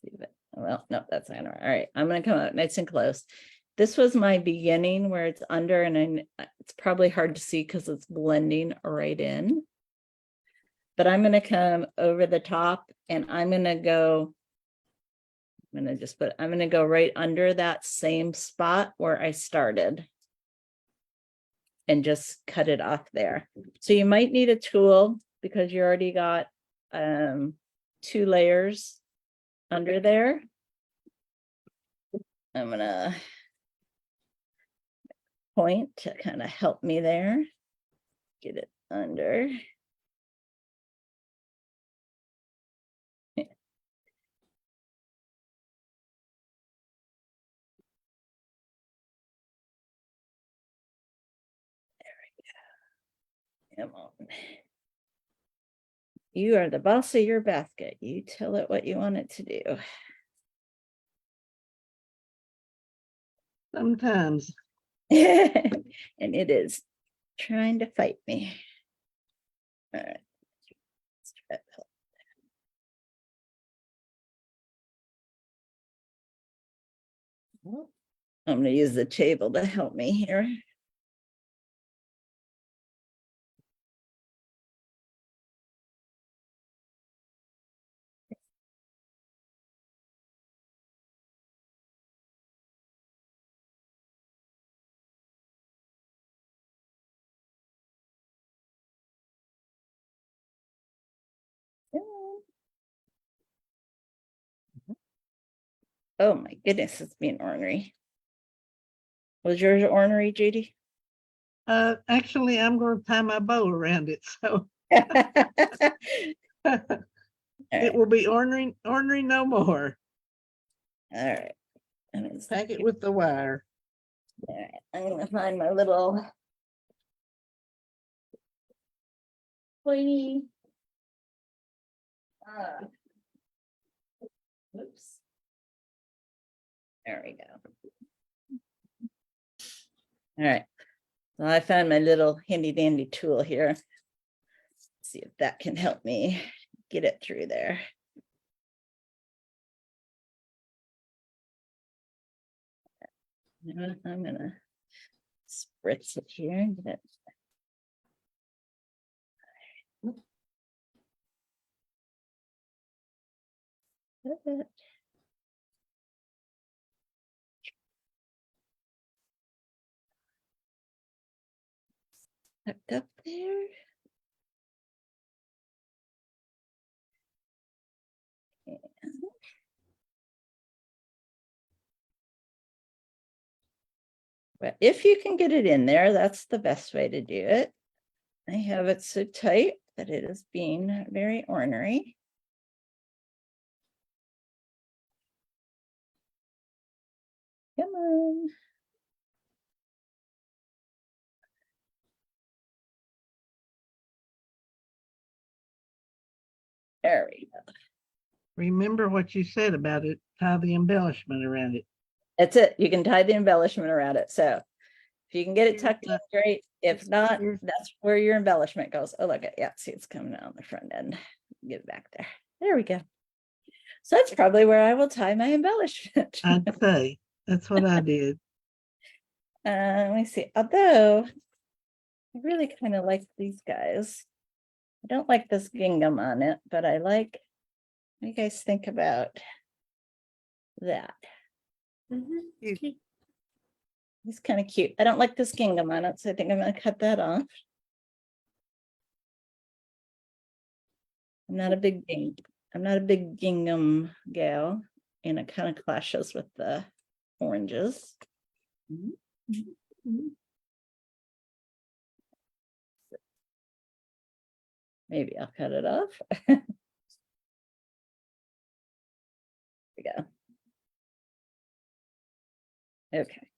See if it, well, no, that's not all right. I'm gonna come out nice and close. This was my beginning where it's under, and it's probably hard to see because it's blending right in. But I'm gonna come over the top, and I'm gonna go right under that same spot where I started and just cut it off there. So you might need a tool because you already got 2 layers under there. I'm gonna point to kind of help me there. Get it under. Come on. You are the boss of your basket. You tell it what you want it to do. Sometimes. And it is trying to fight me. All right. Let's try it. I'm going to use the table to help me here. Oh my goodness, it's being ornery. Was yours ornery, JD? Actually, I'm going to tie my bow around it, so it will be ornery no more. All right. Pack it with the wire. All right. I'm gonna find my little pointy. Oops. There we go. All right. Well, I found my little handy dandy tool here. see if that can help me get it through there. You know what? I'm gonna spritz it here and get it. Tucked up there. And but if you can get it in there, that's the best way to do it. I have it so tight that it is being very ornery. Come on. There we go. Remember what you said about it, tie the embellishment around it. That's it. You can tie the embellishment around it. So if you can get it tucked in, great. If not, that's where your embellishment goes. Oh, look at, yeah, see, it's coming out on the front end. Get it back there. There we go. So that's probably where I will tie my embellishment. I'd say that's what I did. Let me see. Although I really kind of like these guys. I don't like this gingham on it, but I like, what do you guys think about that? It's kind of cute. I don't like this gingham on it, so I think I'm going to cut that off. I'm not a big gingham gal, and it kind of clashes with the oranges. Maybe I'll cut it off. There we go. Okay.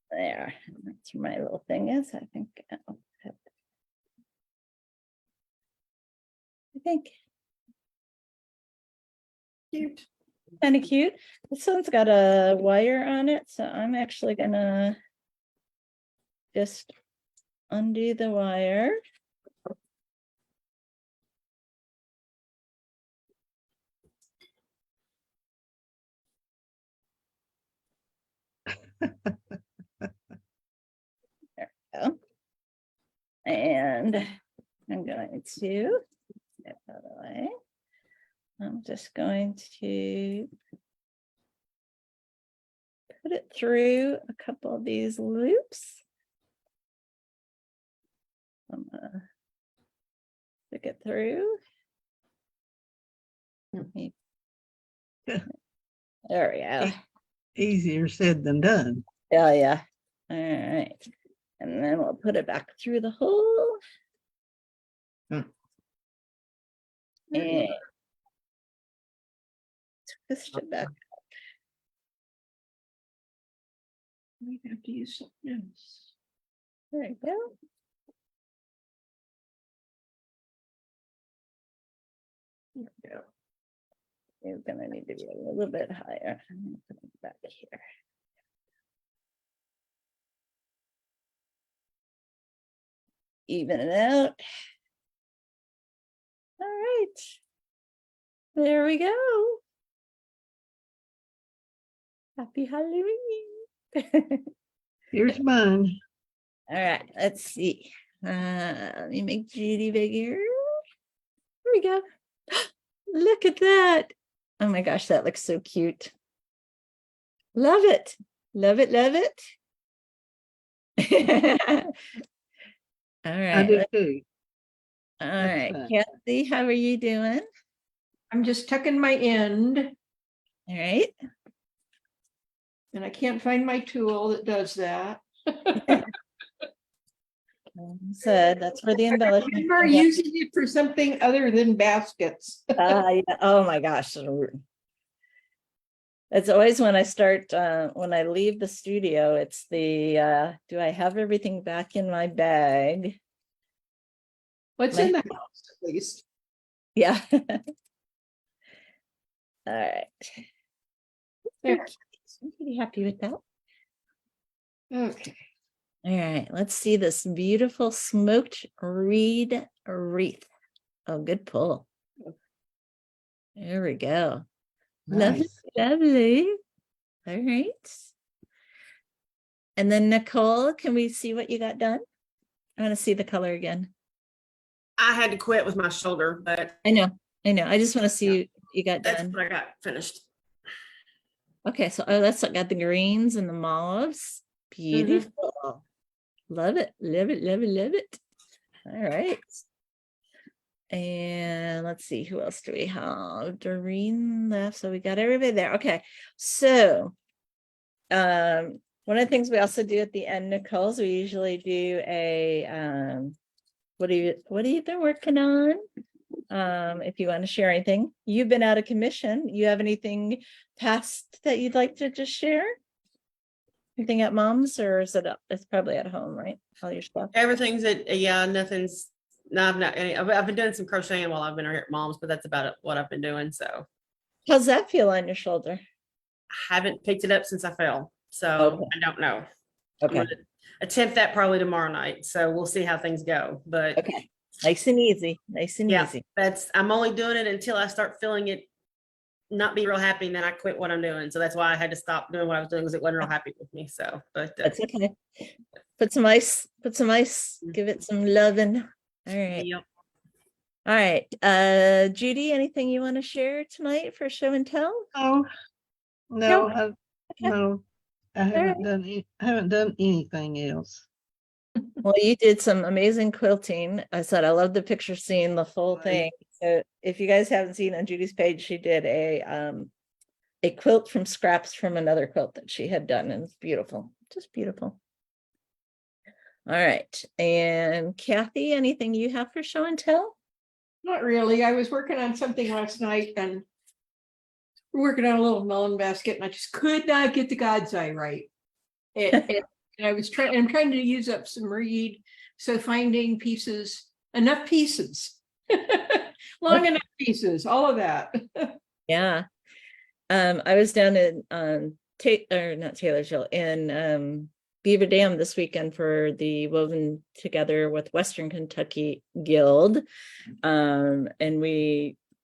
There. That's where my little thing is. I think. Cute. Kind of cute. This one's got a wire on it, so I'm actually gonna just undo the wire. There we go. And I'm going to get out of the way. I'm just going to put it through a couple of these loops. I'm gonna stick it through. There we go. Easier said than done. Oh yeah. All right. And then we'll put it back through the hole. And twist it back. We have to use something else. There you go. Yeah. You're gonna need to be a little bit higher. I'm gonna put it back here. Even it out. All right. There we go. Happy Halloween. Here's mine. All right, let's see. Let me make Judy bigger. There we go. Look at that. Oh my gosh, that looks so cute. Love it. Love it, love it. All I do right. too. All That's right. fun. Kathy, how are you doing? I'm just tucking my end, All right. and I can't find my tool that does that. Said that's where the embellishment. Remember using it for something other than baskets. Yeah. Oh my gosh. It's always when I start, when I leave the studio, it's the, do I have everything back in my bag? What's in the house, at least? Yeah. All right. There. I'm pretty happy with that. Okay. All right, let's see this beautiful smoked reed wreath. Oh, good pull. There we go. Lovely, Nice. lovely. All right. And then Nicole, can we see what you got done? I want to see the color again. I had to quit with my shoulder, but I know. I just want to see Yeah. what you got that's done. what I got finished. Okay, so that's got the greens and the mauves. Beautiful. Love it, love it, love it, love it. All right. And let's see, who else do we have? Doreen left, so we got everybody there. Okay, so one of the things we also do at the end, Nicole, is we usually do a what have you been working on? If you want to share anything. You've been out of commission. You have anything past that you'd like to just share? Anything at mom's, or is it up? It's probably at home, right? All your stuff. Everything's nothing's. No, I've not. I've been doing some crocheting while I've been here at mom's, but that's about what I've been doing. So How's that feel on your shoulder? I haven't picked it up since I fell, so Okay. I don't know. I'm Okay. gonna attempt that probably tomorrow night. So we'll see how things go. But Okay. Nice and easy. Nice and yeah, easy. I'm only doing it until I start feeling it not be real happy, and then I quit what I'm doing. So that's why I had to stop doing what I was doing, because it wasn't real happy with me. So, but That's okay. Put some ice, give it some loving. All right. yep. All right. Judy, anything you want to share tonight for show and tell? Oh, No. no, no, I haven't done anything else. Well, you did some amazing quilting. I said I love the picture, seeing the full Right. thing. So if you guys haven't seen on Judy's page, she did a quilt from scraps from another quilt that she had done, and it's beautiful, just beautiful. All right, and Kathy, anything you have for show and tell? Not really. I was working on something last night and we're working on a little melon basket and I just could not get the God's eye right. And I'm trying to use up some reed. So finding enough pieces, long enough pieces, all of that. Yeah. I was down in not Taylorsville, in Beaver Dam this weekend for the Woven Together with Western Kentucky Guild. And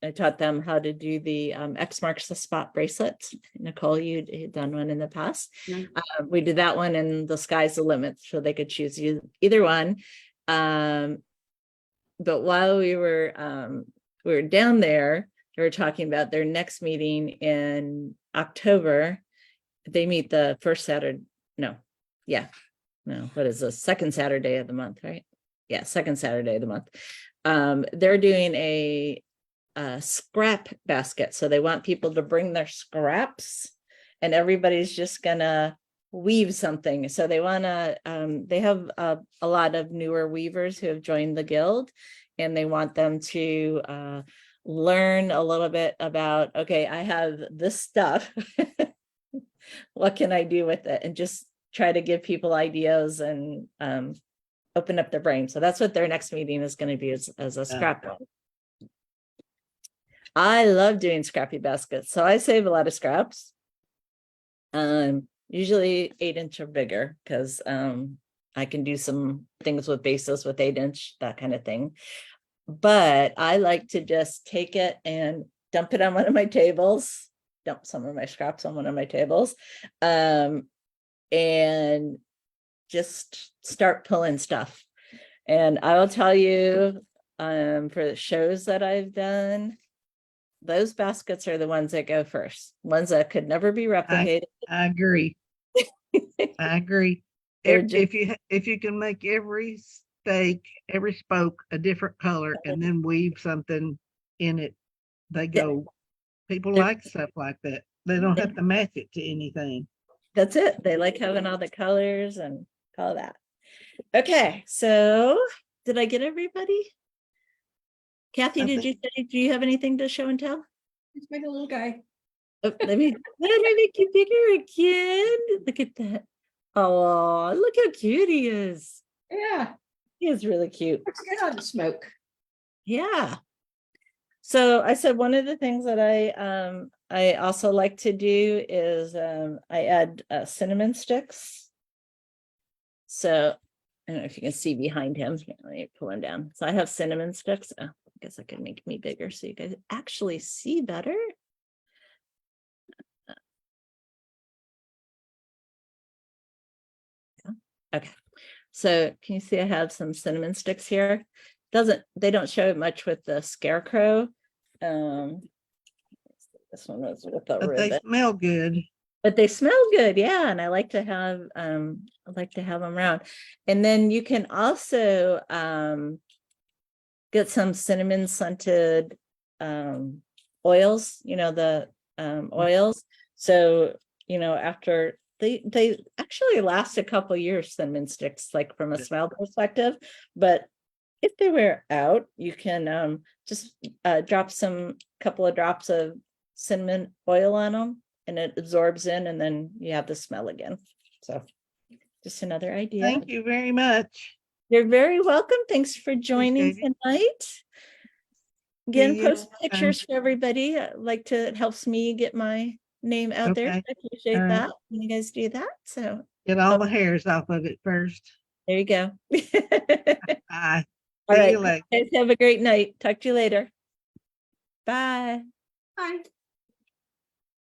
I taught them how to do the X marks the spot bracelets. Nicole, you'd done one in the past. Mm-hmm. We did that one, and the sky's the limit, so they could choose either one. But while we were down there, they were talking about their next meeting in October. They meet the first Saturday. What is the second Saturday of the month, right? Yeah, second Saturday of the month. They're doing a scrap basket. So they want people to bring their scraps, and everybody's just gonna weave something. So they want to, they have a lot of newer weavers who have joined the guild, and they want them to learn a little bit about, okay, I have this stuff. What can I do with it? And just try to give people ideas and open up their brain. So that's what their next meeting is going to be, as a scrap. I love doing scrappy baskets, so I save a lot of scraps. Usually 8-inch or bigger, because I can do some things with bases with 8-inch, that kind of thing. But I like to just take it and dump it on one of my tables, dump some of my scraps on one of my tables, and just start pulling stuff. And I will tell you, for the shows that I've done, those baskets are the ones that go first, ones that could never be replicated. I agree. I agree. If you can make every stake, every spoke a different color, and then weave something in it, they go. People like stuff like that. They don't have to match it to anything. That's it. They like having all the colors and all that. Okay, so did I get everybody? Kathy, do you have anything to show and tell? Just make a little guy. Oh, let me make you bigger again. Look at that. Oh, look how cute he is. Yeah, He is really cute. looks good on the smoke. Yeah. So I said one of the things that I also like to do is I add cinnamon sticks. So I don't know if you can see behind him. Here, let me pull him down. So I have cinnamon sticks. Oh, I guess I could make me bigger so you guys actually see better. Okay. So can you see I have some cinnamon sticks here? They don't show it much with the scarecrow. This one was with the But they ribbon. smell good. But they smell good, yeah, and I like to have them around. And then you can also get some cinnamon scented oils, the oils. So, after they actually last a couple years, cinnamon sticks, like from a smell perspective. But if they wear out, you can just drop couple of drops of cinnamon oil on them, and it absorbs in, and then you have the smell again. So just another idea. Thank you very much. You're very welcome. Thanks for joining Appreciate tonight. Again, you. post pictures for everybody. It helps me get my name out there. Okay. I appreciate All right. that when you guys do that. So Get all the hairs off of it first. there you go. Bye. All See right. you later. Guys, have a great night. Talk to you later. Bye. Bye.